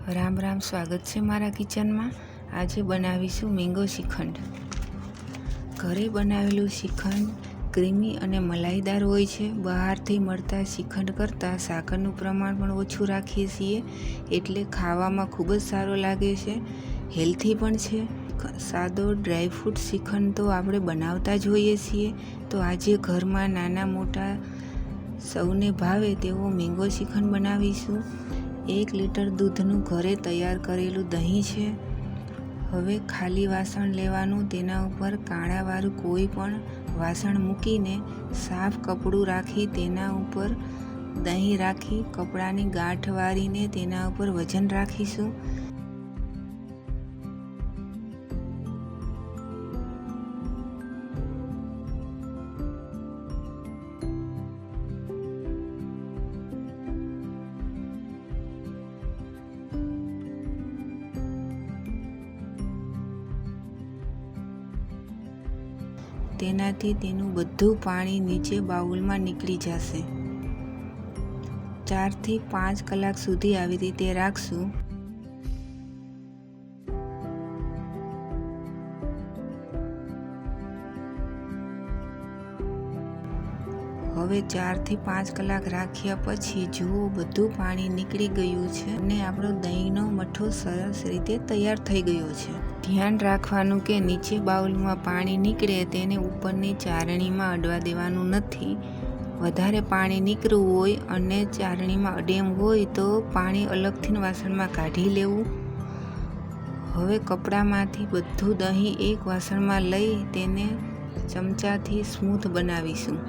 રામ રામ, સ્વાગત છે મારા કિચનમાં। આજે બનાવીશું મેંગો શ્રીખંડ। ઘરે બનાવેલું શ્રીખંડ ક્રીમી અને મલાઈદાર હોય છે। બહારથી મળતા શ્રીખંડ કરતાં સાકરનું પ્રમાણ પણ ઓછું રાખીએ છીએ, એટલે ખાવામાં ખૂબ જ સારો લાગે છે, હેલ્થી પણ છે। સાદો ડ્રાયફ્રૂટ શ્રીખંડ તો આપણે બનાવતા જ હોઈએ છીએ, તો આજે ઘરમાં નાના મોટા સૌને ભાવે તેવો મેંગો શ્રીખંડ બનાવીશું। 1 લીટર દૂધનું ઘરે તૈયાર કરેલું દહીં છે। હવે ખાલી વાસણ લેવાનું, તેના ઉપર કાણાવાળું કોઈ પણ વાસણ મૂકીને સાફ કપડું રાખી તેના ઉપર દહીં રાખી કપડાની ગાંઠ વાળીને તેના ઉપર વજન રાખીશું। તેનાથી તેનું બધું પાણી નીચે બાઉલમાં નીકળી જશે। 4 થી 5 કલાક સુધી આવી રીતે રાખશું। હવે 4 થી 5 કલાક રાખ્યા પછી જુઓ બધું પાણી નીકળી ગયું છે અને આપણો દહીંનો મઠ્ઠો સરસ રીતે તૈયાર થઈ ગયો છે। ધ્યાન રાખવાનું કે નીચે બાઉલમાં પાણી નીકળે તેને ઉપરની ચારણીમાં અડવા દેવાનું નથી। વધારે પાણી નીકળવું હોય અને ચારણીમાં અડેમ હોય તો પાણી અલગથી વાસણમાં કાઢી લેવું। હવે કપડામાંથી બધું દહીં એક વાસણમાં લઈ તેને ચમચાથી સ્મૂથ બનાવીશું।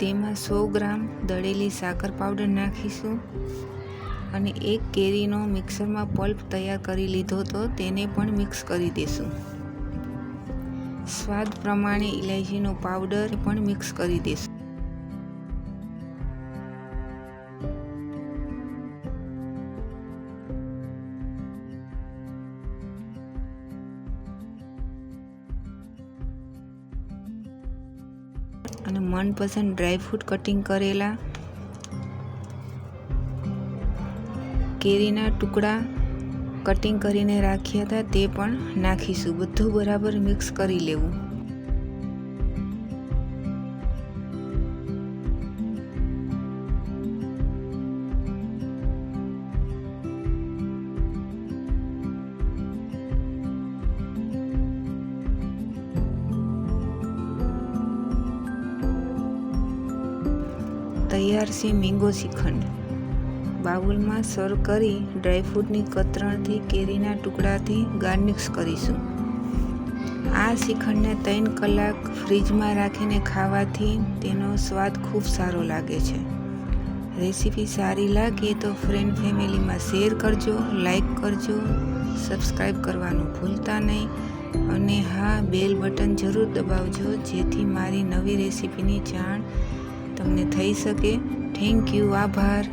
તેમાં 100 ગ્રામ દળેલી સાકર પાવડર નાખીશું અને 1 કેરીનો મિક્સરમાં પલ્પ તૈયાર કરી લીધો તો તેને પણ મિક્સ કરી દેશું। સ્વાદ પ્રમાણે ઇલાયચીનો પાવડર પણ મિક્સ કરી દેશું। અને મનપસંદ ડ્રાયફ્રૂટ કટિંગ કરેલા કેરીના ટુકડા કટિંગ કરીને રાખ્યા હતા તે પણ નાખીશું। બધું બરાબર મિક્સ કરી લેવું। તૈયાર છે મેંગો શ્રીખંડ। બાઉલમાં સર્વ કરી ડ્રાયફ્રૂટની કતરણથી કેરીના ટુકડાથી ગાર્નિશ કરીશું। આ શ્રીખંડને 3 કલાક ફ્રીજમાં રાખીને ખાવાથી તેનો સ્વાદ ખૂબ સારો લાગે છે। રેસીપી સારી લાગે તો ફ્રેન્ડ ફેમિલીમાં શેર કરજો, લાઈક કરજો, સબસ્ક્રાઈબ કરવાનું ભૂલતા નહીં અને હા, બેલ બટન જરૂર દબાવજો જેથી મારી નવી રેસીપીની જાણ તમને થઈ શકે। થેન્ક યુ, આભાર।